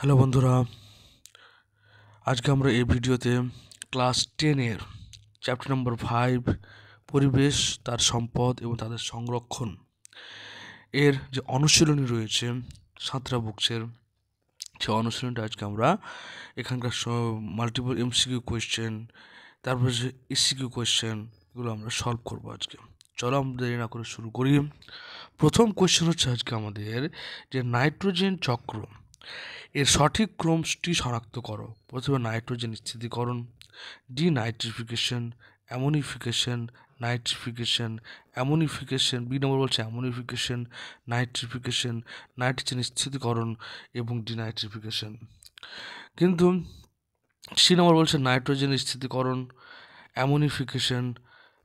Hello বন্ধুরা, আজকে আমরা এই ভিডিওতে ক্লাস 10-এর চ্যাপ্টার নম্বর 5 পরিবেশ, তার সম্পদ এবং তাদের সংরক্ষণ এর যে অনুশীলনী রয়েছে সাঁতরা বুকসের, সেই অনুশীলনীটা আজকে আমরা এখানকার মাল্টিপল এমসিকিউ কোয়েশ্চেন, তারপরে যে এসিকিউ কোয়েশ্চেন, এগুলো আমরা সলভ করবো আজকে। চলো আমরা দেরি না করে শুরু করি। প্রথম কোয়েশ্চেন হচ্ছে আজকে আমাদের যে নাইট্রোজেন চক্র এর সঠিক ক্রমটি শনাক্ত করো। প্রথমে নাইট্রোজেন স্থিতিকরণ, denitrification, ammonification, nitrification, ammonification, B number বলছে অ্যামোনিফিকেশন, নাইট্রিফিকেশন, নাইট্রোজেন স্থিতিকরণ এবং ডিনাইট্রিফিকেশন। কিন্তু সি নম্বর বলছে নাইট্রোজেন স্থিতিকরণ, অ্যামোনিফিকেশন,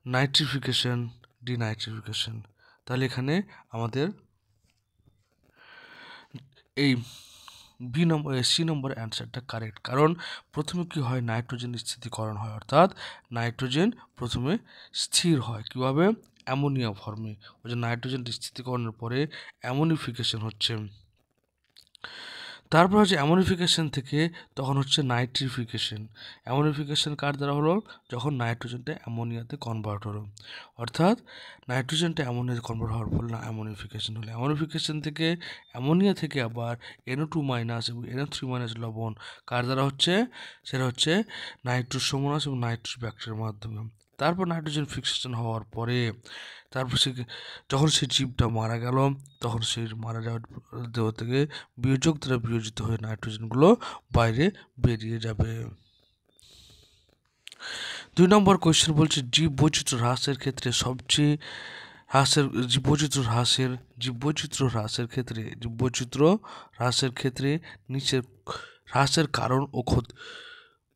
নাইট্রিফিকেশন, ডিনাইট্রিফিকেশন। তাহলে এখানে আমাদের এই সি নম্বর অ্যান্সারটা কারেক্ট, কারণ প্রথমে কি হয়, নাইট্রোজেন স্থিতিকরণ হয়, অর্থাৎ নাইট্রোজেন প্রথমে স্থির হয় কীভাবে, অ্যামোনিয়া ফর্মে। ওই যে নাইট্রোজেন স্থিতিকরণের পরে অ্যামোনিফিকেশন হচ্ছে, তারপর হচ্ছে অ্যামোনিফিকেশন থেকে তখন হচ্ছে নাইট্রিফিকেশন। অ্যামোনিফিকেশন কার দ্বারা হলো, যখন নাইট্রোজেনটা অ্যামোনিয়াতে কনভার্ট হলো, অর্থাৎ নাইট্রোজেনটা অ্যামোনিয়াতে কনভার্ট হওয়ার ফলে না অ্যামোনিফিকেশন হলো। অ্যামোনিফিকেশন থেকে অ্যামোনিয়া থেকে আবার NO2- এবং NO3- লবণ কার দ্বারা হচ্ছে, সেটা হচ্ছে নাইট্রোসোমোনাস এবং নাইট্রোস ব্যাকটেরিয়ার মাধ্যমে। তারপর নাইট্রোজেন ফিক্সেশন হওয়ার পরে তারপর সে যখন সেই জীবটা মারা গেল, তখন সেই মারা যাওয়ার দেহ থেকে বিয়োজক দ্বারা বিয়োজিত হয়ে নাইট্রোজেনগুলো বাইরে বেরিয়ে যাবে। 2 নম্বর কোয়েশ্চেন বলছে জীববৈচিত্র্য হ্রাসের ক্ষেত্রে সবচেয়ে জীববৈচিত্র্য হ্রাসের ক্ষেত্রে নিচের হ্রাসের কারণ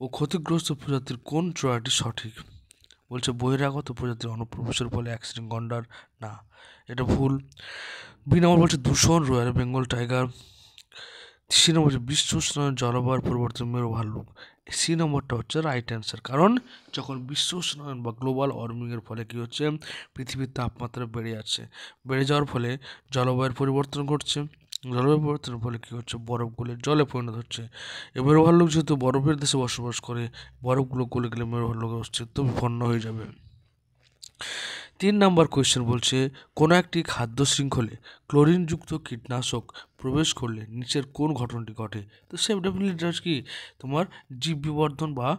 ও ক্ষতিগ্রস্ত প্রজাতির কোন জোড়াটি সঠিক? বলছে বহিরাগত প্রজাতির অনুপ্রবেশের ফলে অ্যাক্সিডেন্ট গন্ডার, না, এটা ভুল। বি নম্বর বলছে দূষণ, রয়্যাল বেঙ্গল টাইগার। সি নম্বর হচ্ছে বিশ্ব উষ্ণায়ন, জলবায়ুর পরিবর্তন, মেরু ভাল্লুক। সি নম্বরটা হচ্ছে রাইট অ্যান্সার, কারণ যখন বিশ্ব উষ্ণায়ন বা গ্লোবাল ওয়ার্মিংয়ের ফলে কী হচ্ছে, পৃথিবীর তাপমাত্রা বেড়ে যাওয়ার ফলে জলবায়ুর পরিবর্তন ঘটছে। জলবায়ু পরিবর্তনের ফলে কী হচ্ছে, বরফগুলো জলে পরিণত হচ্ছে। এবং মেরু ভাল্লুক যেহেতু বরফের দেশে বসবাস করে, বরফগুলো গলে গেলে মেরু ভাল্লুকের অস্তিত্ব বিপন্ন হয়ে যাবে। 3 নম্বর কোয়েশ্চেন বলছে কোনো একটি খাদ্য শৃঙ্খলে ক্লোরিনযুক্ত কীটনাশক প্রবেশ করলে নিচের কোন ঘটনাটি ঘটে? তো সেম ডেফিনেটলি কি, তোমার জীব বিবর্ধন বা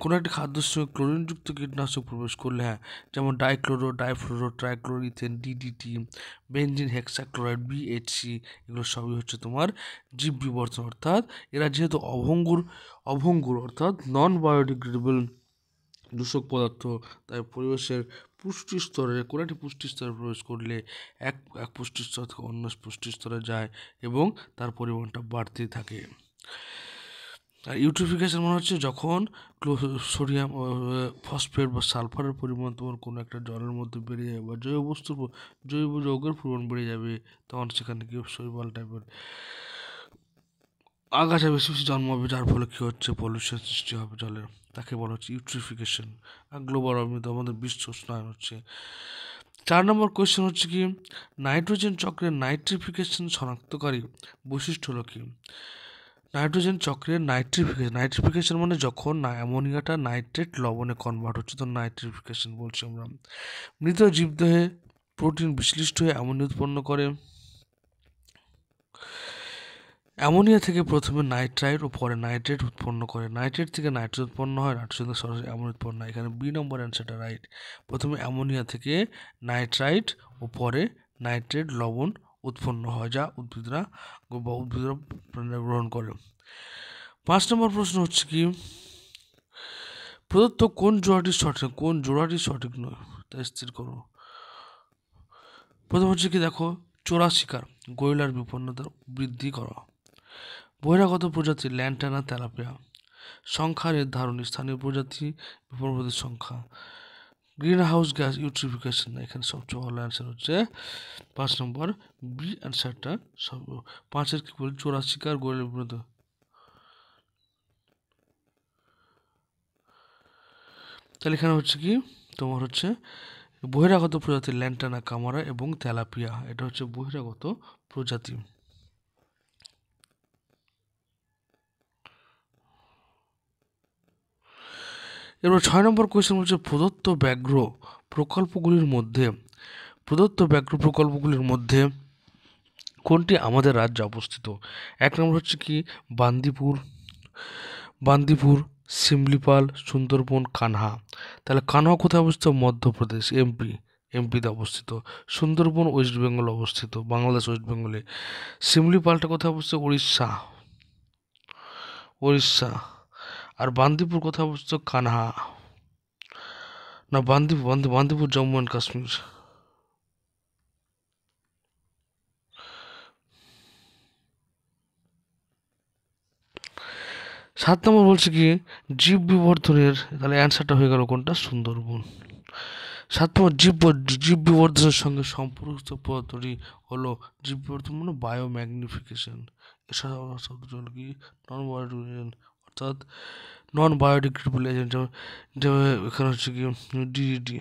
কোনো একটি খাদ্য শৃঙ্খলে ক্লোরিনযুক্ত কীটনাশক প্রবেশ করলে, হ্যাঁ, যেমন ডাইফ্লোরো, ট্রাইক্লোরিথেন, DDT, বেনজিন হেক্সাক্লোরাইড, BHC, এগুলো সবই হচ্ছে তোমার জীব বিবর্ধন। অর্থাৎ এরা যেহেতু অভঙ্গুর অর্থাৎ নন বায়োডিগ্রেডেবল দূষক পদার্থ, তাই পরিবেশের পুষ্টি স্তরে কোনো একটি পুষ্টি স্তরে প্রবেশ করলে এক এক পুষ্টি স্তর থেকে অন্য পুষ্টি স্তরে যায় এবং তার পরিমাণটা বাড়তেই থাকে। আর ইউট্রিফিকেশন মনে হচ্ছে যখন সোডিয়াম, ফসফেট বা সালফারের পরিমাণ তোমার কোনো একটা জলের মধ্যে বেড়ে যাবে বা জৈব যৌগের পরিমাণ বেড়ে যাবে, তখন সেখানে কি শৈবাল টাইপের আগাছা বেশি বেশি জন্মাবে, যার ফলে কী হচ্ছে, পলিউশন সৃষ্টি হবে জলের, তাকে বলা হচ্ছে ইউট্রিফিকেশন। আর গ্লোবাল ওয়ার্মিং তো আমাদের বিশ্ব উষ্ণায়ন হচ্ছে। 4 নম্বর কোয়েশ্চেন হচ্ছে কি, নাইট্রোজেন চক্রের নাইট্রিফিকেশন শনাক্তকারী বৈশিষ্ট্য হলো কি? নাইট্রোজেন চক্রের নাইট্রিফিকেশন মানে যখন অ্যামোনিয়াটা নাইট্রেট লবণে কনভার্ট হচ্ছে, তো নাইট্রিফিকেশন বলছি আমরা। মৃত জীবদেহে প্রোটিন বিশ্লিষ্ট হয়ে অ্যামোনিয়া উৎপন্ন করে। অ্যামোনিয়া থেকে প্রথমে নাইট্রাইট ও পরে নাইট্রেট উৎপন্ন করে। নাইট্রেট থেকে নাইট্রোজেন উৎপন্ন হয়, নাইট্রোজেন থেকে সরাসরি অ্যামোনিয়া উৎপন্ন হয়। এখানে বি নম্বর অ্যান্সারটা রাইট। প্রথমে অ্যামোনিয়া থেকে নাইট্রাইট ও পরে নাইট্রেট লবণ উৎপন্ন হয়, যা উদ্ভিদরা প্রাণীরা গ্রহণ করে। 5 নম্বর প্রশ্ন হচ্ছে কি, প্রদত্ত কোন জোড়াটি সঠিক নয় তা স্থির করো। প্রথম হচ্ছে কি, দেখো, চোরা শিকার, গরিলার বিপন্নতা বৃদ্ধি করা। বহিরাগত প্রজাতি ল্যান্টানা তেলাপিয়া। সংখ্যা নির্ধারণ, স্থানীয় প্রজাতি বিপন্ন সংখ্যা। গ্রিন হাউস গ্যাস ইউট্রিফিকেশন, এখানে সবচেয়ে ভালো অ্যান্সার হচ্ছে 5 নম্বর বি অ্যান্সারটা। 5-এর কি বলি, চোরা শিকার, গরিলা বিপন্ন। তাহলে এখানে হচ্ছে কি, তোমার হচ্ছে বহিরাগত প্রজাতি ল্যান্টানা কামারা এবং তেলাপিয়া, এটা হচ্ছে বহিরাগত প্রজাতি। এবার 6 নম্বর কোয়েশ্চেন বলছে প্রদত্ত ব্যাঘ্র প্রকল্পগুলির মধ্যে কোনটি আমাদের রাজ্যে অবস্থিত? 1 নম্বর হচ্ছে কি বান্দিপুর, শিমলিপাল, সুন্দরবন, কানহা। তাহলে কানহা কোথায় অবস্থিত? মধ্যপ্রদেশ, এমপিতে অবস্থিত। সুন্দরবন ওয়েস্ট বেঙ্গল অবস্থিত, বাংলাদেশ ওয়েস্ট বেঙ্গলে। শিমলিপালটা কোথায় অবস্থিত? উড়িষ্যা। আর বান্দিপুর কোথায় অবস্থিত? কানহা না, বান্দিপুর জম্মু অ্যান্ড কাশ্মীর। 7 নম্বর বলছে কি জীব বিবর্ধনের, তাহলে অ্যান্সারটা হয়ে গেল কোনটা? সুন্দরবন। 7 নম্বর জীব বিবর্ধনের সঙ্গে সম্পর্কিত পদ্ধতি হলো জীব বিবর্ধন মানে বায়োম্যাগনিফিকেশন। এছাড়া শব্দটা হলো কি নন বায়োডিগ্রেডেবল, অর্থাৎ নন বায়োডিগ্রেডেবল এজেন্ট, যেমন এখানে হচ্ছে কি ডিডিটি।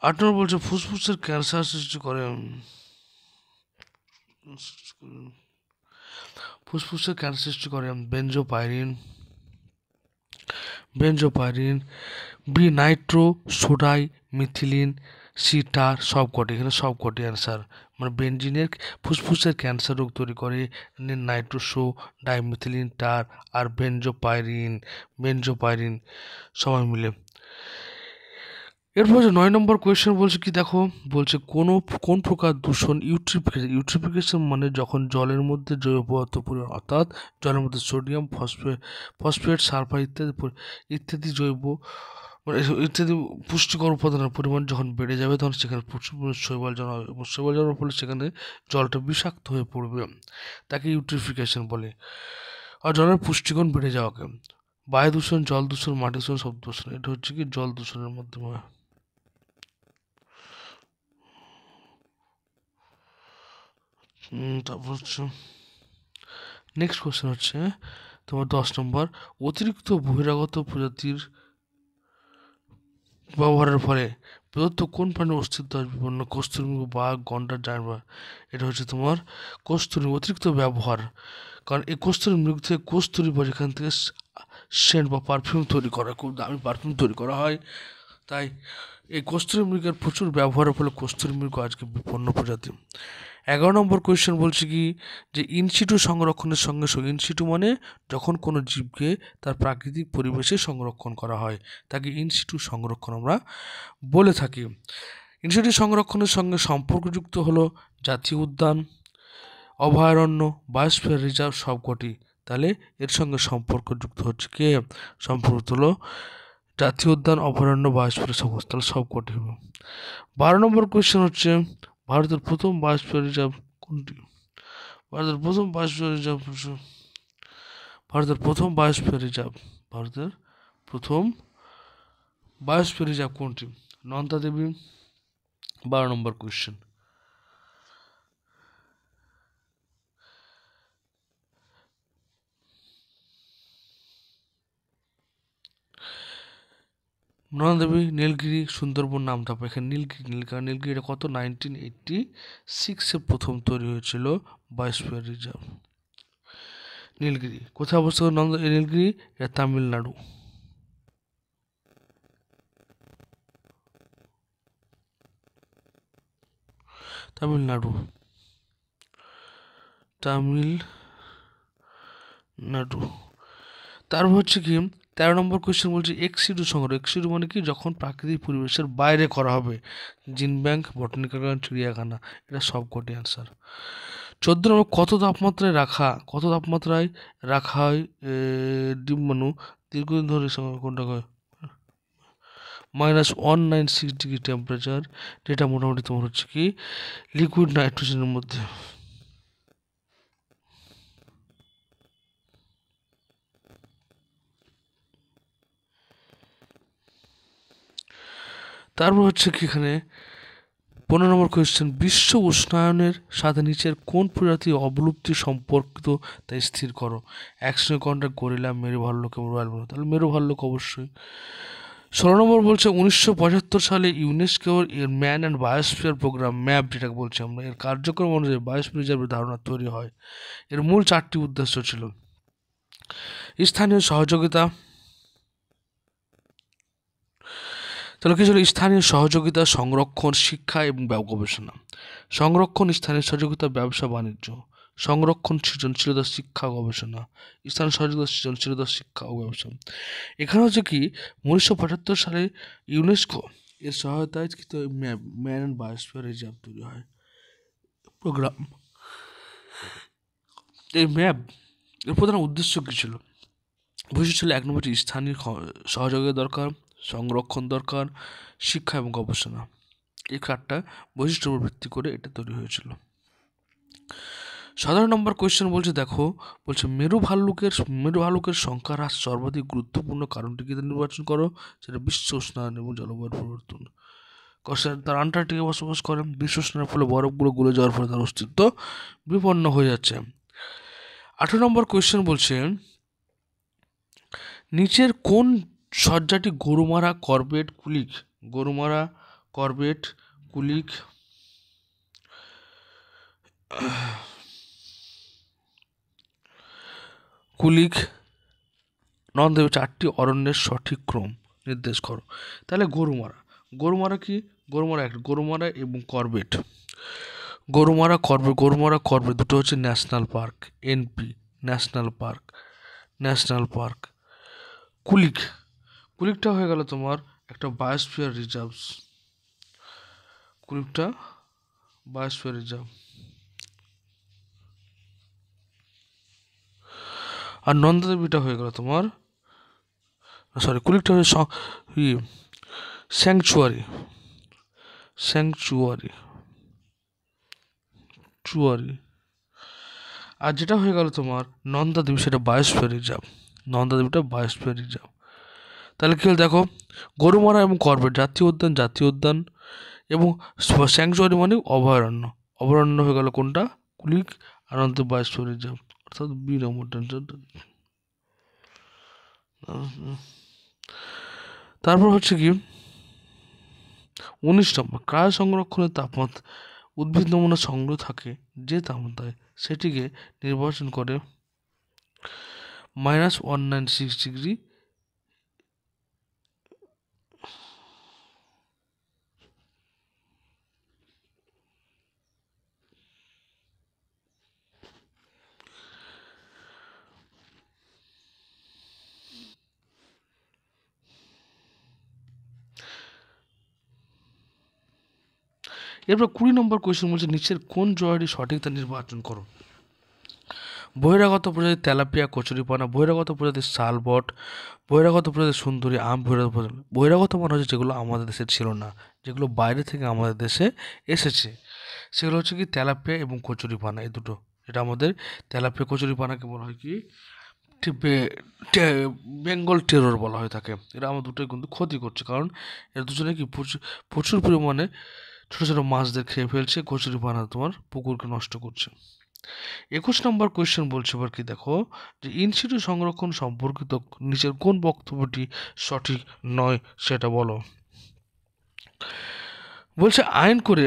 8 নম্বর বলছে ফুসফুসের ক্যান্সার সৃষ্টি করে benzopyrene, B nitrosodimethylamine, C tar, সবকটি। এখানে সবকটি অ্যান্সার, মানে বেনজিনের ফুসফুসের ক্যান্সার রোগ তৈরি করে নাইট্রোসো ডাইমিথিলিন, টার আর বেনজোপাইরিন সবাই মিলে। এরপর 9 নম্বর কোয়েশ্চেন বলছে কি দেখো, বলছে কোন প্রকার দূষণ ইউট্রিফিকেশন মানে যখন জলের মধ্যে জৈব পদার্থ পরিমাণ, অর্থাৎ জলের মধ্যে সোডিয়াম, ফসফেট, সালফার ইত্যাদি জৈব মানে ইত্যাদি পুষ্টিকর উপাদানের পরিমাণ যখন বেড়ে যাবে তখন সেখানে প্রচুর পরিমাণে শৈবাল জমা হবে এবং শৈবাল জমার ফলে সেখানে জলটা বিষাক্ত হয়ে পড়বে, তাকে ইউট্রিফিকেশন বলে। আর জলের পুষ্টিগুণ বেড়ে যাওয়াকে বায়ু দূষণ, জল দূষণ, মাটি দূষণ, শব্দ দূষণ। এটা হচ্ছে কি জল দূষণের মাধ্যমে। তারপর হচ্ছে নেক্সট কোয়েশ্চেন হচ্ছে তোমার 10 নম্বর, অতিরিক্ত বহিরাগত প্রজাতির ব্যবহারের ফলে প্রদত্ত কোন প্রাণীর অস্তিত্ব বিপন্ন? কস্তুরী, বাঘ, গন্ডার, জানোয়ার। এটা হচ্ছে তোমার কস্তুরী অতিরিক্ত ব্যবহার, কারণ এই কস্তুরী মৃগ থেকে কস্তুরী বা যেখান থেকে সেন্ট বা পারফিউম তৈরি করা, খুব দামি পারফিউম তৈরি করা হয়, তাই এই কস্তুরী মৃগের প্রচুর ব্যবহারের ফলে কস্তুরী মৃগ আজকে বিপন্ন প্রজাতি। 11 নম্বর কোয়েশ্চেন বলছে কি যে ইনসিটু সংরক্ষণের সঙ্গে ইনসিটু মানে যখন কোনো জীবকে তার প্রাকৃতিক পরিবেশে সংরক্ষণ করা হয় তাকে ইনসিটু সংরক্ষণ আমরা বলে থাকি। ইনসিটু সংরক্ষণের সঙ্গে সম্পর্কযুক্ত হলো জাতীয় উদ্যান, অভয়ারণ্য, বায়োস্ফিয়ার রিজার্ভ সবকটি। তাহলে এর সঙ্গে সম্পর্কযুক্ত হচ্ছে কে? সম্পর্কিত হলো জাতীয় উদ্যান, অভয়ারণ্য, বায়োস্ফিয়ার সমস্ত, তাহলে সবকটি হবে। 12 নম্বর কোয়েশ্চেন হচ্ছে ভারতের প্রথম বায়োস্ফিয়ার রিজার্ভ কোনটি? ভারতের প্রথম বায়োস্ফিয়ার রিজার্ভ কোনটি? নন্দা দেবী। 12 নম্বর কোয়েশ্চেন। নন্দাদেবী, নীলগিরি, সুন্দরবন নামটা এখানে নীলগিরি এটা কত 1986-এ প্রথম তৈরি হয়েছিল বায়োস্ফিয়ার রিজার্ভ। নীলগিরি কোথায় অবস্থিত? নীলগিরি এটা তামিলনাড়ু। তারপর হচ্ছে কি 13 নম্বর কোয়েশ্চেন বলছে এক্সিডু সংগ্রহ। এক্সিডু মানে কি যখন প্রাকৃতিক পরিবেশের বাইরে করা হবে, জিন ব্যাংক, বটানিক্যাল গার্ডেন, চিড়িয়াখানা। এটা সবকটি অ্যান্সার। 14 নম্বর কত তাপমাত্রায় রাখা হয় ডিম্বাণু দীর্ঘদিন ধরে কোনটা -196 ডিগ্রি টেম্পারেচার, যেটা মোটামুটি তোমার হচ্ছে কি লিকুইড নাইট্রোজেনের মধ্যে। তারপর হচ্ছে কি এখানে 15 নম্বর কোয়েশ্চেন, বিশ্ব উষ্ণায়নের সাথে নিচের কোন প্রজাতি অবলুপ্তি সম্পর্কিত তা স্থির করো? অ্যাকশনকন্ডা, গরিলা, মেরু ভাল্লুক এবং রয়্যাল বেঙ্গল। তাহলে মেরু ভাল্লুক অবশ্যই। 16 নম্বর বলছে 1975 সালে ইউনেস্কোর এর man and biosphere programme map, যেটাকে বলছি আমরা, এর কার্যক্রম অনুযায়ী বায়োস্ফিয়ার রিজার্ভের ধারণা তৈরি হয়। এর মূল 4টি উদ্দেশ্য ছিল: স্থানীয় সহযোগিতা, তাহলে কি ছিল স্থানীয় সহযোগিতা, সংরক্ষণ, শিক্ষা এবং গবেষণা। সংরক্ষণ স্থানীয় সহযোগিতা, ব্যবসা বাণিজ্য। সংরক্ষণ সৃজনশীলতা, শিক্ষা গবেষণা। স্থানীয় সহযোগিতা, সৃজনশীলতা, শিক্ষা ও ব্যবসা। এখানে হচ্ছে কি 1975 সালে ইউনেস্কো এর সহায়তায় কিন্তু ম্যান অ্যান্ড বায়োস্ফিয়ার রিজার্ভ তৈরি হয় প্রোগ্রাম। এই ম্যাপ এর প্রধান উদ্দেশ্য কী ছিল? উদ্দেশ্য ছিল 1 নম্বরটি স্থানীয় সহযোগিতা দরকার, সংরক্ষণ দরকার, শিক্ষা এবং গবেষণা। এই 4টা বৈশিষ্ট্যের উপর ভিত্তি করে এটা তৈরি হয়েছিল। 17 নম্বর কোয়েশ্চেন বলছে, দেখো বলছে মেরু ভাল্লুকের সংখ্যা হ্রাস সর্বাধিক গুরুত্বপূর্ণ কারণটিকে নির্বাচন করো। সেটা বিশ্ব উষ্ণায়ন এবং জলবায়ুর পরিবর্তন। তার আন্টার্কটিকে বসবাস করে। বিশ্ব উষ্ণায়নের ফলে বরফগুলো গলে যাওয়ার ফলে তার অস্তিত্ব বিপন্ন হয়ে যাচ্ছে। 18 নম্বর কোয়েশ্চেন বলছে নিচের কোন সজ্জাটি গরুমারা, করবেট, কুলিক, গরুমারা, করবেট, কুলিক, কুলিক, নন্দেব 4টি অরণ্যের সঠিক ক্রম নির্দেশ করো। তাহলে গরুমারা কি? গরুমারা এবং করবেট। গরুমারা করবেট দুটো হচ্ছে national park, NP, national park. কুলিকটা হয়ে গেল তোমার একটা বায়োস্ফিয়ার রিজার্ভ। আর নন্দাদেবীটা হয়ে গেল তোমার কুলিকটা হচ্ছে স্যাংচুয়ারি। আর যেটা হয়ে গেল তোমার নন্দাদেবী, সেটা বায়োস্ফিয়ার রিজার্ভ। তাহলে কি হল দেখো, গরুমারা এবং করবেট জাতীয় উদ্যান এবং স্যাংচুয়ারি মানে অভয়ারণ্য হয়ে গেল কোনটা? কুলিক। আর নন্দাদেবী বায়োস্ফিয়ার রিজার্ভ, অর্থাৎ বি নম্বর। তারপর হচ্ছে কি 19 নম্বর, ক্রায় সংরক্ষণের তাপমাত্রা। উদ্ভিদ নমুনা সংগ্রহ থাকে যে তাপমাত্রায়, সেটিকে নির্বাচন করে -196 ডিগ্রি। এরপর 20 নম্বর কোয়েশ্চেন বলছে নিচের কোন জোড়াটি সঠিক তা নির্বাচন করো। বহিরাগত প্রজাতির তেলাপিয়া, কচুরিপানা, বহিরাগত প্রজাতির শালবট, বহিরাগত প্রজাতির সুন্দরী, বহিরাগত মানে হচ্ছে যেগুলো আমাদের দেশে ছিল না, যেগুলো বাইরে থেকে আমাদের দেশে এসেছে, সেগুলো হচ্ছে কি তেলাপিয়া এবং কচুরিপানা, এই দুটো। এটা আমাদের তেলাপিয়া, কচুরিপানাকে বলা হয় কি বেঙ্গল টেরর বলা হয়ে থাকে। এরা আমার দুটোই কিন্তু ক্ষতি করছে, কারণ এরা দুজনে কি প্রচুর পরিমাণে ছোটো ছোটো মাছদের খেয়ে ফেলছে। কচুরিপানা তোমার পুকুরকে নষ্ট করছে। 21 নম্বর কোয়েশ্চেন বলছে এবার কি দেখো, যে ইনসিটু সংরক্ষণ সম্পর্কিত নিচের কোন বক্তব্যটি সঠিক নয় সেটা বলো। বলছে আইন করে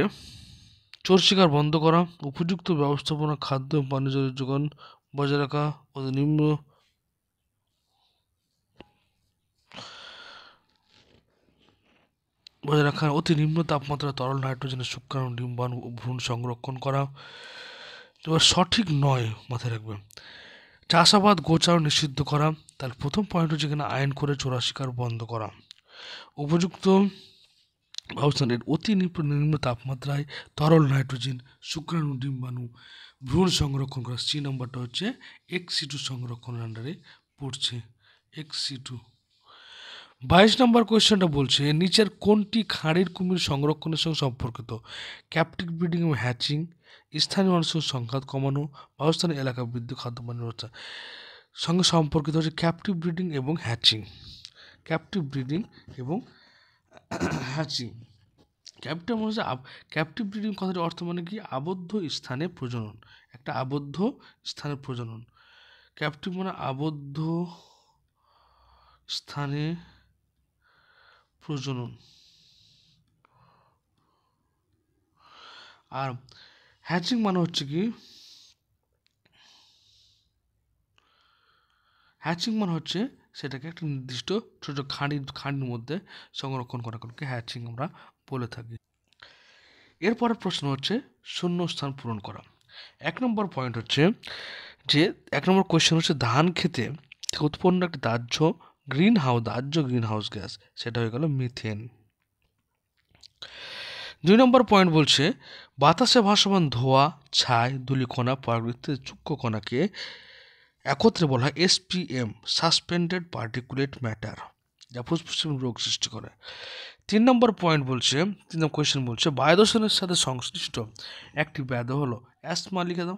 চোর শিকার বন্ধ করা, উপযুক্ত ব্যবস্থাপনা, খাদ্য পানীয় জলের যোগান বজায় রাখা, অতি নিম্ন তাপমাত্রা তরল নাইট্রোজেনের শুক্রাণু, ডিম্বাণু ও ভ্রূণ সংরক্ষণ করা। এবার সঠিক নয় মাথায় রাখবে। চাষাবাদ, গোচারণ নিষিদ্ধ করা। তার প্রথম পয়েন্ট হচ্ছে কিনা আইন করে চোরা শিকার বন্ধ করা। উপযুক্ত ব্যবস্থানের অতি নিম্ন তাপমাত্রায় তরল নাইট্রোজেন, শুক্রাণু, ডিম্বাণু, ভ্রূণ সংরক্ষণ করা। সি নম্বরটা হচ্ছে এক্সিটু সংরক্ষণের আন্ডারে পড়ছে, এক্সিটু। 22 নম্বর কোয়েশ্চেনটা বলছে নিচের কোনটি খাঁড়ির কুমির সংরক্ষণের সঙ্গে সম্পর্কিত। ক্যাপটিভ ব্রিডিং এবং হ্যাচিং, স্থানীয় মানুষের সংঘাত কমানো, বাসস্থানীয় এলাকা বৃদ্ধি, খাদ্য পানীয় ব্যবস্থা সঙ্গে সম্পর্কিত হচ্ছে ক্যাপটিভ ব্রিডিং এবং হ্যাচিং। ক্যাপটিভ ব্রিডিং কথাটির অর্থ মানে কি? আবদ্ধ স্থানে প্রজনন, একটা আবদ্ধ স্থানে প্রজনন। ক্যাপটিভ মানে আবদ্ধ স্থানে প্রজনন। আর হ্যাচিং মানে হচ্ছে কি, হ্যাচিং মানে হচ্ছে সেটাকে একটা নির্দিষ্ট ছোট খাঁড়ির মধ্যে সংরক্ষণ করাকে হ্যাচিং আমরা বলে থাকি। এরপরের প্রশ্ন হচ্ছে শূন্যস্থান পূরণ করা। 1 নম্বর পয়েন্ট হচ্ছে যে 1 নম্বর কোয়েশ্চেন হচ্ছে ধান খেতে থেকে উৎপন্ন একটা দাহ্য গ্রিন হাউস গ্যাস, সেটা হয়ে গেল মিথেন। 2 নম্বর পয়েন্ট বলছে বাতাসে ভাসমান ধোঁয়া, ছাই, ধূলিকণা, পরাগৃত সূক্ষ্ম কণাকে একত্রে বলা হয় SPM, সাসপেন্ডেড পার্টিকুলেট ম্যাটার, যা ফুসফুসে রোগ সৃষ্টি করে। 3 নম্বর পয়েন্ট বলছে, 3 নম্বর কোয়েশ্চেন বলছে বায়ু দূষণের সাথে সংশ্লিষ্ট একটি ব্যাধি হলো অ্যাস্তমা। লিখে দাও,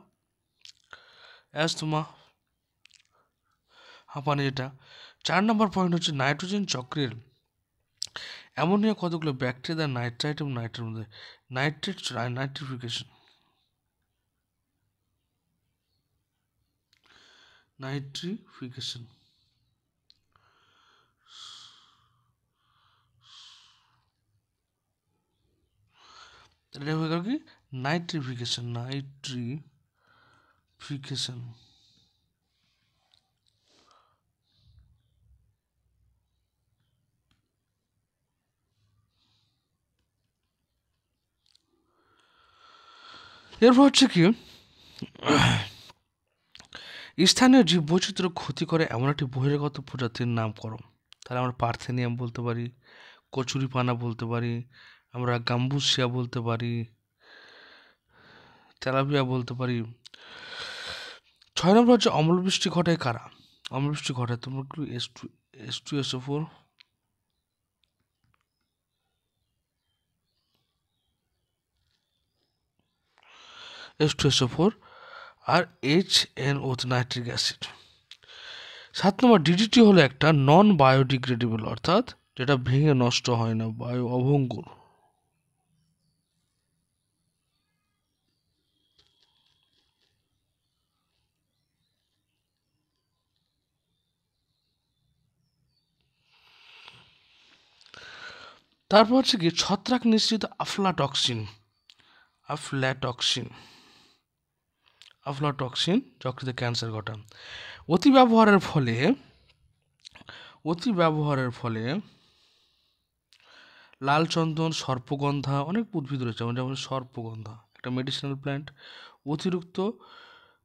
অ্যাস্তমা, হাঁপানি যেটা। 4 নম্বর পয়েন্ট হচ্ছে নাইট্রোজেন চক্রের অ্যামোনিয়া কতগুলো ব্যাকটেরিয়া নাইট্রাইট এবং নাইট্রেটের মধ্যে নাইট্রিফিকেশন এটা হয়ে গেল কি নাইট্রিফিকেশন। এরপর হচ্ছে কি স্থানীয় জীববৈচিত্র্য ক্ষতি করে এমন একটি বহিরাগত প্রজাতির নাম করো। তাহলে আমরা পার্থেনিয়াম বলতে পারি, কচুরিপানা বলতে পারি, আমরা গাম্বুসিয়া বলতে পারি, তেলাপিয়া বলতে পারি। 6 নম্বর হচ্ছে অম্লবৃষ্টি ঘটায় কারা? অম্লবৃষ্টি ঘটায় তোমরা একটু H2SO4, আর HNO, নাইট্রিক অ্যাসিড। 7 নম্বর DDT হলো একটা নন বায়োডিগ্রেডেবল, অর্থাৎ যেটা ভেঙে নষ্ট হয় না, বায়ু অভঙ্গুর। তারপর হচ্ছে কি ছত্রাক নিঃসৃত আফলাটক্সিন যকৃতে ক্যান্সার ঘটায়। অতি ব্যবহারের ফলে লাল চন্দন, সর্পগন্ধা, অনেক উদ্ভিদ রয়েছে যেমন সর্পগন্ধা একটা মেডিসিনাল প্ল্যান্ট, অতিরিক্ত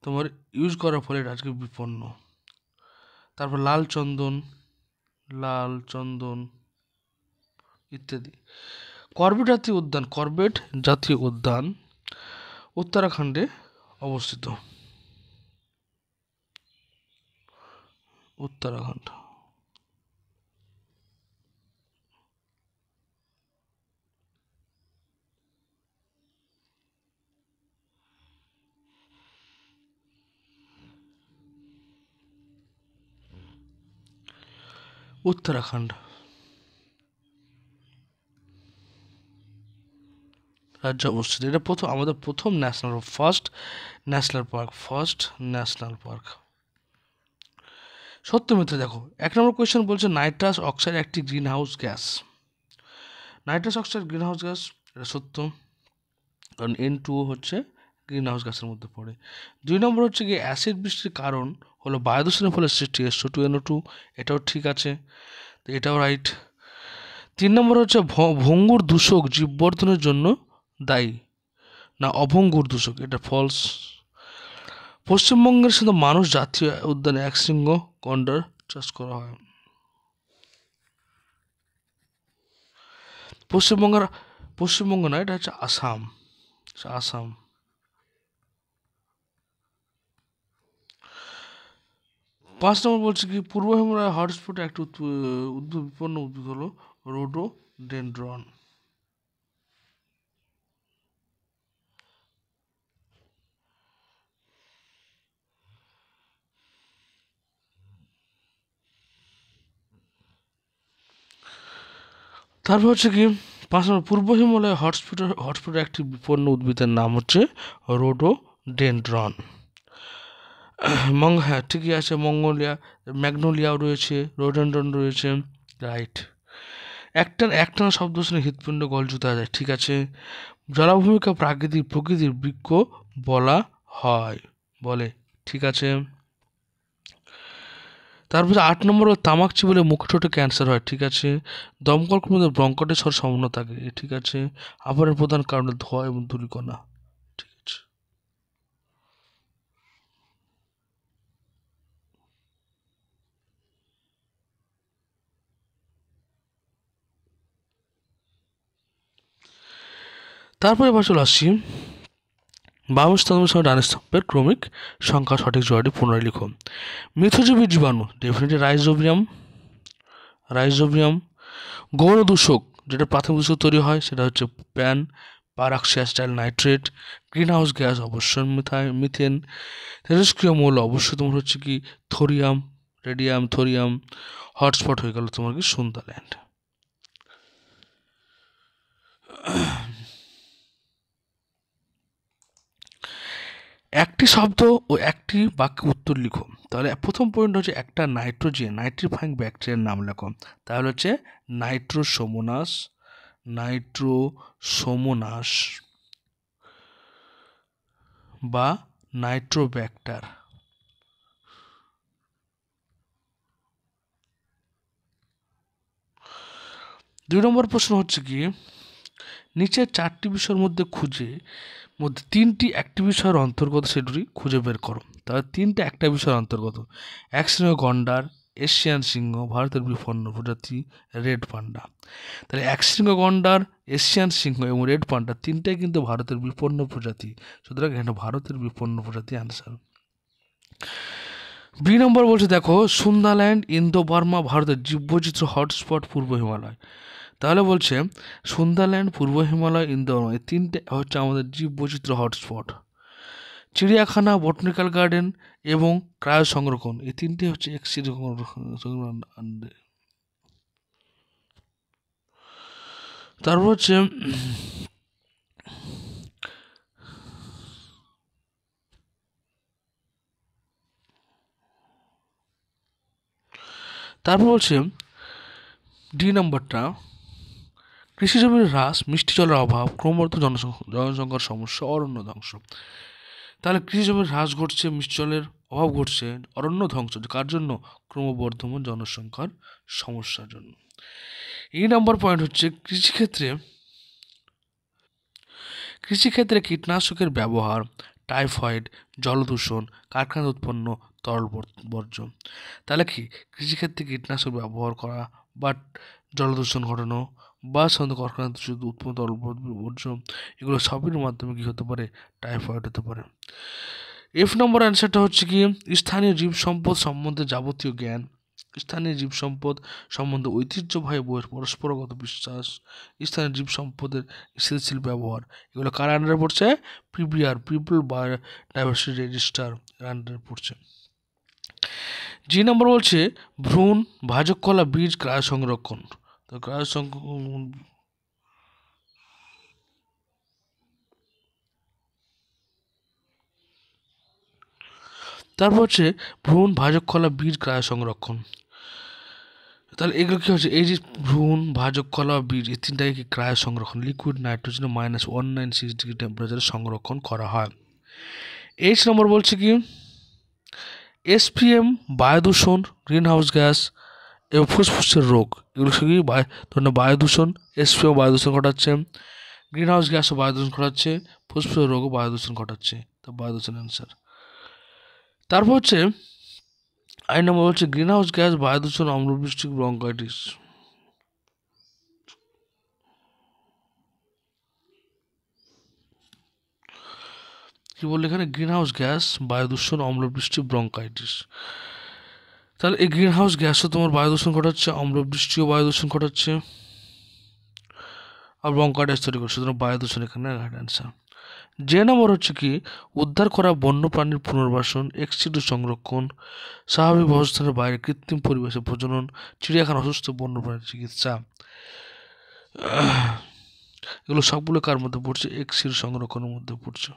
তোমার ইউজ করার ফলে এটা আজকে বিপন্ন। তারপর লাল চন্দন ইত্যাদি। কর্বেট জাতীয় উদ্যান উত্তরাখণ্ডে অবস্থিত। উত্তরাখণ্ড। রাজ্য অবস্থিত। এটা আমাদের প্রথম ফার্স্ট ন্যাশনাল পার্ক। সত্য মিথ্যা দেখো। 1 নম্বর কোয়েশ্চেন বলছে নাইট্রাস অক্সাইড একটি green house gas. Nitrous oxide green house gas, এটা সত্য, কারণ N2O হচ্ছে গ্রিন হাউস গ্যাসের মধ্যে পড়ে। 2 নম্বর হচ্ছে কি অ্যাসিড বৃষ্টির কারণ হলো বায়ু দূষণের ফলে সৃষ্টি SO2NO2, এটাও ঠিক আছে, তো এটাও রাইট। 3 নম্বর হচ্ছে ভঙ্গুর দূষক জীববর্ধনের জন্য দায়ী না অভঙ্গুর দূষক, এটা ফলস। পশ্চিমবঙ্গের সাথে মানুষ জাতীয় উদ্যানে একশৃঙ্গ গন্ডার চাষ করা হয়। পশ্চিমবঙ্গ না, এটা হচ্ছে আসাম। 5 নম্বর বলছে কি পূর্ব হিমালয় হটস্পটে একটি বিপন্ন উদ্ভিদ হলো রোডোডেনড্রন। তারপর হচ্ছে কি 5 নম্বর পূর্ব হিমালয় হটস্পটে একটি বিপন্ন উদ্ভিদের নাম হচ্ছে রোডোডেনড্রন। হ্যাঁ ঠিকই আছে, ম্যাগনোলিয়াও রয়েছে, রোডোডেনড্রন রয়েছে, রাইট। একটানা শব্দ শুনে হৃৎপিণ্ড গলজুতে যায়, ঠিক আছে। জলাভূমিকে প্রকৃতির বৃক্ষ বলা হয়, বলে, ঠিক আছে। তারপরে 8 নম্বর হলো তামাক চিবোলে মুখে ঠোঁটে ক্যান্সার হয়, ঠিক আছে। দমকল কর্মীদের ব্রঙ্কাইটিস হওয়ার সম্ভাবনা থাকে, ঠিক আছে। আবরণের প্রধান কারণ ধোঁয়া এবং ধূলিকণা, ঠিক আছে। তারপরে এবার চলে আসছি বাম স্তম্ভের সঙ্গে ডান স্তম্ভের ক্রমিক সংখ্যা সঠিক জোড়াটি পুনরায় লিখো। মিথজীবী জীবাণু ডেফিনেটলি রাইজোবিয়াম। গৌণ দূষক যেটা প্রাথমিক দূষক তৈরি হয় সেটা হচ্ছে pan peroxyacetyl nitrate. Green house gas অবশ্যই মিথেন। তেজস্ক্রিয় মৌল অবশ্যই তোমার হচ্ছে কি থোরিয়াম, রেডিয়াম, থোরিয়াম। হটস্পট হয়ে গেল তোমার কি সুন্দারল্যান্ড। একটি শব্দ ও একটি বাক্যে উত্তর লিখো। তাহলে প্রথম পয়েন্ট হচ্ছে একটা নাইট্রিফাইং ব্যাকটেরিয়ার নাম লেখো। তাহলে হচ্ছে নাইট্রোসোমোনাস বা নাইট্রোব্যাক্টার। 2 নম্বর প্রশ্ন হচ্ছে কি নিচের 4টি বিষয়ের মধ্যে 3টি একটি বিষয়ের অন্তর্গত সেগুলি খুঁজে বের করো। তাহলে 3টা একটা বিষয়ের অন্তর্গত। এক শ্রেণীর গন্ডার, এশিয়ান সিংহ, ভারতের বিপন্ন প্রজাতি, রেড পান্ডা। তাহলে এক শৃঙ্গ গন্ডার, এশিয়ান সিংহ এবং রেড পান্ডা 3টাই কিন্তু ভারতের বিপন্ন প্রজাতি, সুতরাং এখানে ভারতের বিপন্ন প্রজাতি আনসার। বি নম্বর বলছে দেখো সুন্দারল্যান্ড, ইন্দো বার্মা ভারতের জীববৈচিত্র্য হটস্পট পূর্ব হিমালয়। তাহলে বলছে সুন্দারল্যান্ড, পূর্ব হিমালয়, ইন্দো বার্মা এই 3টে হচ্ছে আমাদের জীববৈচিত্র্য হটস্পট। চিড়িয়াখানা, বটানিক্যাল গার্ডেন এবং ক্রায় সংরক্ষণ এই 3টে হচ্ছে তারপর হচ্ছে বলছে ডি নম্বরটা কৃষি জমির হ্রাস, মিষ্টি জলের অভাব, ক্রমবর্ধমান জনসংখ্যার সমস্যা, অরণ্য ধ্বংস। তাহলে কৃষি জমির হ্রাস ঘটছে, মিষ্টি জলের অভাব ঘটছে, অরণ্য ধ্বংস কার জন্য? ক্রমবর্ধমান জনসংখ্যার সমস্যার জন্য। এই নম্বর পয়েন্ট হচ্ছে কৃষিক্ষেত্রে কীটনাশকের ব্যবহার, টাইফয়েড, জলদূষণ, কারখানা উৎপন্ন তরল বর্জ্য। তাহলে কি কৃষিক্ষেত্রে কীটনাশক ব্যবহার করা বা জলদূষণ ঘটানো বা সাধারণত কারখানা উৎপন্ন তরল বর্জ্য এগুলো সবের মাধ্যমে কি হতে পারে? টাইফয়েড হতে পারে। এফ নম্বর অ্যান্সারটা হচ্ছে কি স্থানীয় জীব সম্পদ সম্বন্ধে যাবতীয় জ্ঞান, স্থানীয় জীব সম্পদ সম্বন্ধে ঐতিহ্যবাহী পরস্পরগত বিশ্বাস, স্থানীয় জীব সম্পদের স্থিতিশীল ব্যবহার এগুলো কার আন্ডারে পড়ছে? পিবিআর, পিপল বায়োডাইভার্সিটি রেজিস্টার আন্ডারে পড়ছে। জি নম্বর বলছে ভ্রূণ, ভাজক কলা, বীজ ক্রায় সংরক্ষণ। তো ক্রায় সংরক্ষণ তারপর হচ্ছে ভ্রূণ, ভাজক কলা, বীজ ক্রায় সংরক্ষণ। তাহলে এগুলো কী হচ্ছে? এই যে ভ্রূণ, ভাজক কলা, বীজ এই 3টাকে কি ক্রায় সংরক্ষণ, লিকুইড নাইট্রোজেন -196 ডিগ্রি টেম্পারেচারে সংরক্ষণ করা হয়। এইচ নম্বর বলছে কি এসপিএম, বায়ু দূষণ, গ্রিন হাউস গ্যাস এবং ফুসফুসের রোগ এগুলো কি ধরনের বায়ু দূষণ, এসপিএম বায়ু দূষণ ঘটাচ্ছে, গ্রিন হাউস গ্যাসও বায়ু দূষণ ঘটাচ্ছে, ফুসফুসের রোগও বায়ু দূষণ ঘটাচ্ছে। তো বায়ু দূষণ অ্যান্সার। তারপর হচ্ছে আই নম্বর হচ্ছে গ্রিন হাউস গ্যাস, বায়ু দূষণ, অম্লবৃষ্টি, ব্রঙ্কাইটিস। কি বললে এখানে? গ্রিন হাউস গ্যাস, বায়ু দূষণ, অম্লবৃষ্টি, ব্রঙ্কাইটিস। তাহলে এই গ্রিন হাউস গ্যাসও তোমার বায়ু দূষণ ঘটাচ্ছে, অম্লবৃষ্টিও বায়ু দূষণ ঘটাচ্ছে আর ব্রঙ্কাইটিস তৈরি করছে, সুতরাং বায়ু দূষণ এখানে অ্যান্সার। যে নম্বর হচ্ছে কি উদ্ধার করা বন্যপ্রাণীর পুনর্বাসন, এক্সিডু সংরক্ষণ, স্বাভাবিক অবস্থানের বাইরে কৃত্রিম পরিবেশে প্রজনন, চিড়িয়াখানা অসুস্থ বন্যপ্রাণীর চিকিৎসা এগুলো সবগুলো কার মধ্যে পড়ছে? এক্সিডু সংরক্ষণের মধ্যে পড়ছে।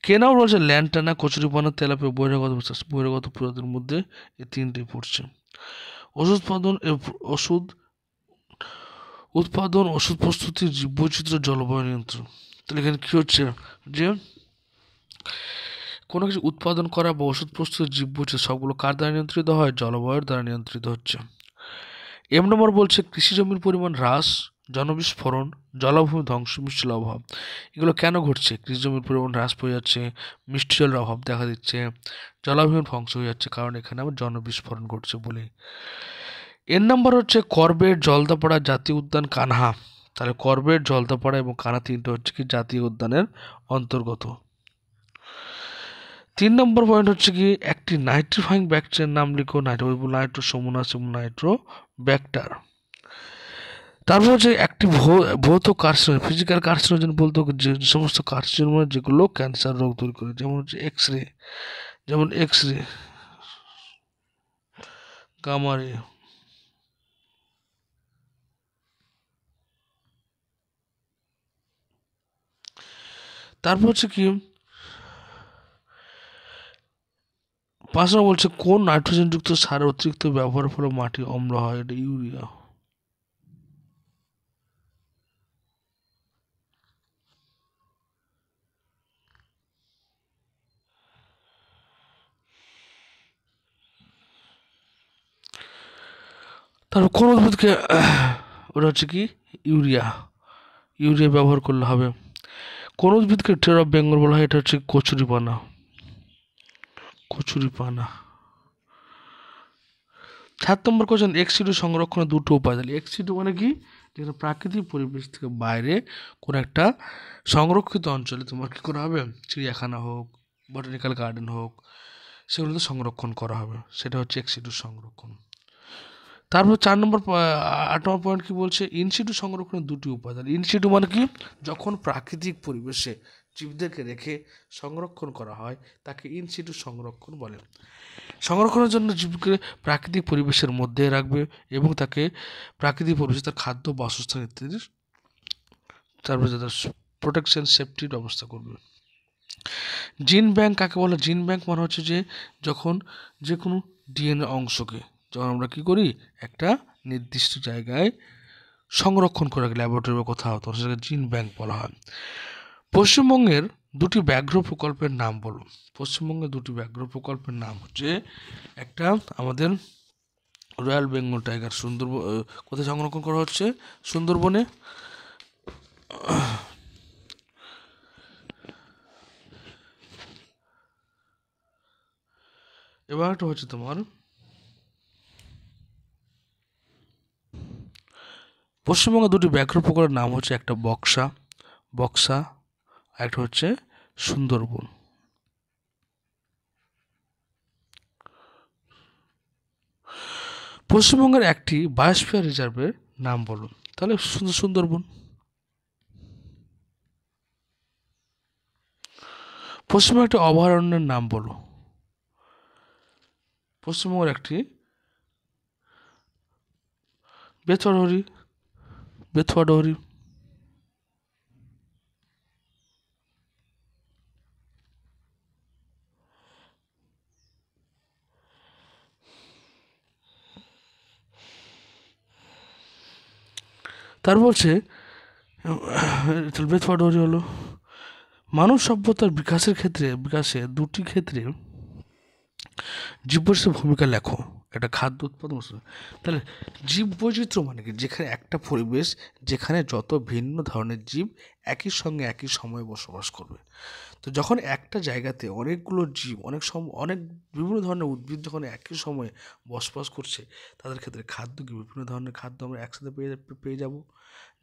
কে নম্বর বলছে ল্যান্টানা, কচুরিপানা, তেলাপিয়া, বহিরাগত প্রজাতির মধ্যে এই 3টে পড়ছে। ওষুধ প্রস্তুতি, জীববৈচিত্র্য, জলবায়ু নিয়ন্ত্রণ। তাহলে এখানে কি হচ্ছে যে কোনো কিছু উৎপাদন করা বা ওষুধ প্রস্তুত জীববৈচিত্র্য সবগুলো কার দ্বারা নিয়ন্ত্রিত হয়? জলবায়ুর দ্বারা নিয়ন্ত্রিত হচ্ছে। এম নম্বর বলছে কৃষি জমির পরিমাণ হ্রাস, জনবিস্ফোরণ, জলাভূমি ধ্বংস, মিষ্টি জলের অভাব। এগুলো কেন ঘটছে? কৃষি জমির পরিমাণ হ্রাস পেয়ে যাচ্ছে, মিষ্টি জলের অভাব দেখা দিচ্ছে, জলাভূমি ধ্বংস হয়ে যাচ্ছে, কারণ এখানে আবার জনবিস্ফোরণ ঘটছে বলে। এর নাম্বার হচ্ছে করবেট, জলদাপাড়া, জাতীয় উদ্যান, কানহা। তাহলে করবেট, জলদাপাড়া এবং কানহা তিনটে হচ্ছে কি জাতীয় উদ্যানের অন্তর্গত। 3 নম্বর পয়েন্ট হচ্ছে কি একটি নাইট্রিফাইং ব্যাকটেরিয়ার নাম লিখো। নাইট্রোসোমোনাস এবং নাইট্রোব্যাক্টার। তারপর হচ্ছে একটি ভৌত কার্সিনোজেন, ফিজিক্যাল কার্সিনোজেন বলতে যে সমস্ত কার্সিনোজেন যেগুলো ক্যান্সার রোগ তৈরি করে, যেমন হচ্ছে এক্স রে, গামা রে। তারপর হচ্ছে কি 5 নম্বর বলছে কোন নাইট্রোজেনযুক্ত সারের অতিরিক্ত ব্যবহারের ফলে মাটি অম্ল হয়? এটা ইউরিয়া। তারপর কোন উদ্ভিদকে ওটা হচ্ছে কি ইউরিয়া ব্যবহার করলে হবে। কোন উদ্ভিদকে টের অফ বেঙ্গল বলা হয়? এটা হচ্ছে কচুরিপানা। 7 নম্বর কোশ্চেন এক্সিডু সংরক্ষণের দুটো উপায়। তাহলে এক্সিডু মানে কি? যেখানে প্রাকৃতিক পরিবেশ থেকে বাইরে কোনো একটা সংরক্ষিত অঞ্চলে তোমার কী করা হবে? চিড়িয়াখানা হোক, বটানিক্যাল গার্ডেন হোক, সেগুলোতে সংরক্ষণ করা হবে, সেটা হচ্ছে এক্সিডু সংরক্ষণ। তারপর 8 নম্বর পয়েন্ট কি বলছে? ইনসিটু সংরক্ষণের দুটি উপায়। তাহলে ইনসিটু মানে কি? যখন প্রাকৃতিক পরিবেশে জীবদেরকে রেখে সংরক্ষণ করা হয় তাকে ইনসিটু সংরক্ষণ বলে। সংরক্ষণের জন্য জীবকে প্রাকৃতিক পরিবেশের মধ্যে রাখবে এবং তাকে প্রাকৃতিক পরিবেশে তার খাদ্য, বাসস্থান ইত্যাদি, তারপরে তাদের প্রোটেকশন, সেফটির ব্যবস্থা করবে। জিন ব্যাংক কাকে বলে? জিন ব্যাংক মানে হচ্ছে যে যখন যে কোনো ডিএনএ অংশকে যখন আমরা কী করি একটা নির্দিষ্ট জায়গায় সংরক্ষণ করে রাখি, ল্যাবরেটরি বা কোথাও, তখন সেটাকে জিন ব্যাংক বলা হয়। পশ্চিমবঙ্গের দুটি ব্যাঘ্র প্রকল্পের নাম বলো। পশ্চিমবঙ্গের দুটি ব্যাঘ্র প্রকল্পের নাম হচ্ছে একটা আমাদের রয়্যাল বেঙ্গল টাইগার কোথায় সংরক্ষণ করা হচ্ছে? সুন্দরবনে। এবার একটা হচ্ছে তোমার পশ্চিমবঙ্গের দুটি ব্যাঘ্র প্রকল্পের নাম হচ্ছে একটা বক্সা, একটা হচ্ছে সুন্দরবন। পশ্চিমবঙ্গের একটি বায়োস্ফিয়ার রিজার্ভের নাম বলুন। তাহলে সুন্দরবন। পশ্চিমবঙ্গের একটি অভয়ারণ্যের নাম বলো। পশ্চিমবঙ্গের একটি বেথুয়াডহরি। তার বলছে বেথুয়াডহরি হলো মানব সভ্যতার বিকাশে দুটি ক্ষেত্রে জীববৈচিত্র্যের ভূমিকা লেখো। একটা খাদ্য উৎপাদন। তাহলে জীববৈচিত্র্য মানে কি? যেখানে একটা পরিবেশ যেখানে যত ভিন্ন ধরনের জীব একই সঙ্গে একই সময়ে বসবাস করবে। তো যখন একটা জায়গাতে অনেকগুলো জীব অনেক বিভিন্ন ধরনের উদ্ভিদ যখন একই সময়ে বসবাস করছে, তাদের ক্ষেত্রে খাদ্য কি বিভিন্ন ধরনের খাদ্য আমরা একসাথে পেয়ে যাব,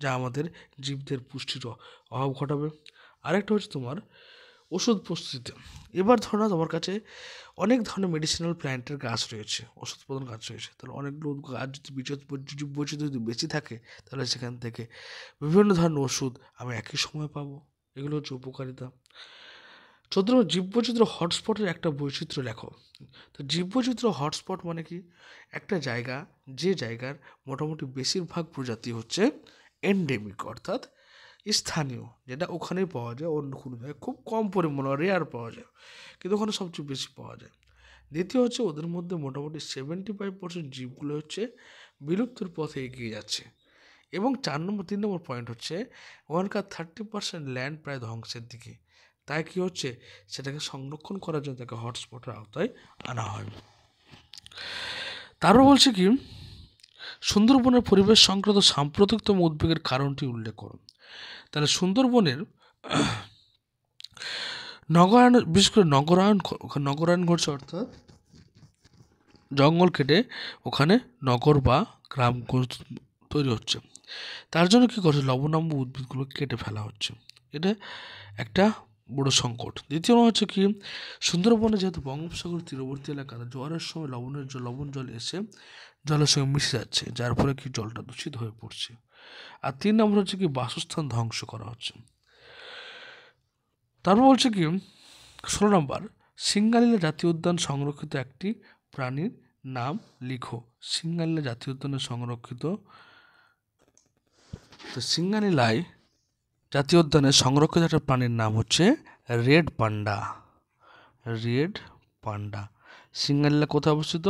যা আমাদের জীবদের পুষ্টির অভাব ঘটাবে। আরেকটা হচ্ছে তোমার ওষুধ প্রস্তুতিতে। এবার ধরো না তোমার কাছে অনেক ধরনের মেডিসিনাল প্ল্যান্টের গাছ রয়েছে, ওষুধ উৎপাদন গাছ রয়েছে। তাহলে অনেকগুলো গাছ যদি বৈচিত্র্য যদি বেশি থাকে, তাহলে সেখান থেকে বিভিন্ন ধরনের ওষুধ আমি একই সময় পাবো। এগুলো হচ্ছে উপকারিতা। 14 জীববৈচিত্র্য হটস্পটের একটা বৈচিত্র্য লেখো। তো জীববৈচিত্র্য হটস্পট মানে কি? একটা জায়গা যে জায়গার মোটামুটি বেশিরভাগ প্রজাতি হচ্ছে এন্ডেমিক, অর্থাৎ স্থানীয়, যেটা ওখানেই পাওয়া যায়, অন্য কোনো জায়গায় খুব কম পরিমাণে রেয়ার পাওয়া যায়, কিন্তু ওখানে সবচেয়ে বেশি পাওয়া যায়। দ্বিতীয় হচ্ছে ওদের মধ্যে মোটামুটি 75% জীবগুলো হচ্ছে বিলুপ্তির পথে এগিয়ে যাচ্ছে। এবং 3 নম্বর পয়েন্ট হচ্ছে ওখানকার 30% ল্যান্ড প্রায় ধ্বংসের দিকে। তাই কি হচ্ছে, সেটাকে সংরক্ষণ করার জন্য তাকে হটস্পটের আওতায় আনা হয়। তারপর বলছে কি, সুন্দরবনের পরিবেশ সংক্রান্ত সাম্প্রতিকতম উদ্বেগের কারণটি উল্লেখ করুন। তাহলে সুন্দরবনের নগরায়ণ, বিশেষ করে নগরায়ণ ঘটছে, অর্থাৎ জঙ্গল কেটে ওখানে নগর বা গ্রাম তৈরি হচ্ছে। তার জন্য কী করছে, লবণাম্য উদ্ভিদগুলো কেটে ফেলা হচ্ছে। এটা একটা বড় সংকট। দ্বিতীয় হচ্ছে কি, সুন্দরবনে যেহেতু বঙ্গোপসাগর তীরবর্তী এলাকাতে জোয়ারের সময় লবণ জল এসে জলের সঙ্গে মিশে যাচ্ছে, যার ফলে কি জলটা দূষিত হয়ে পড়ছে। আর 3 নম্বর হচ্ছে কি, বাসস্থান ধ্বংস করা হচ্ছে। তারপর বলছে কি 16 নম্বর, সিঙ্গালিলা জাতীয় উদ্যান সংরক্ষিত একটি প্রাণীর নাম লিখো। সিঙ্গালিলা জাতীয় উদ্যানের সংরক্ষিত, তো সিঙ্গালিলায় জাতীয় উদ্যানের সংরক্ষিত একটা প্রাণীর নাম হচ্ছে red panda. Red panda. Singalila কোথায় অবস্থিত?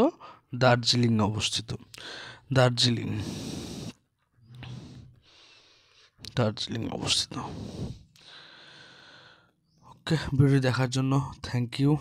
দার্জিলিং অবস্থিত। দার্জিলিং অবস্থিত। ওকে, ভিডিও দেখার জন্য থ্যাংক ইউ।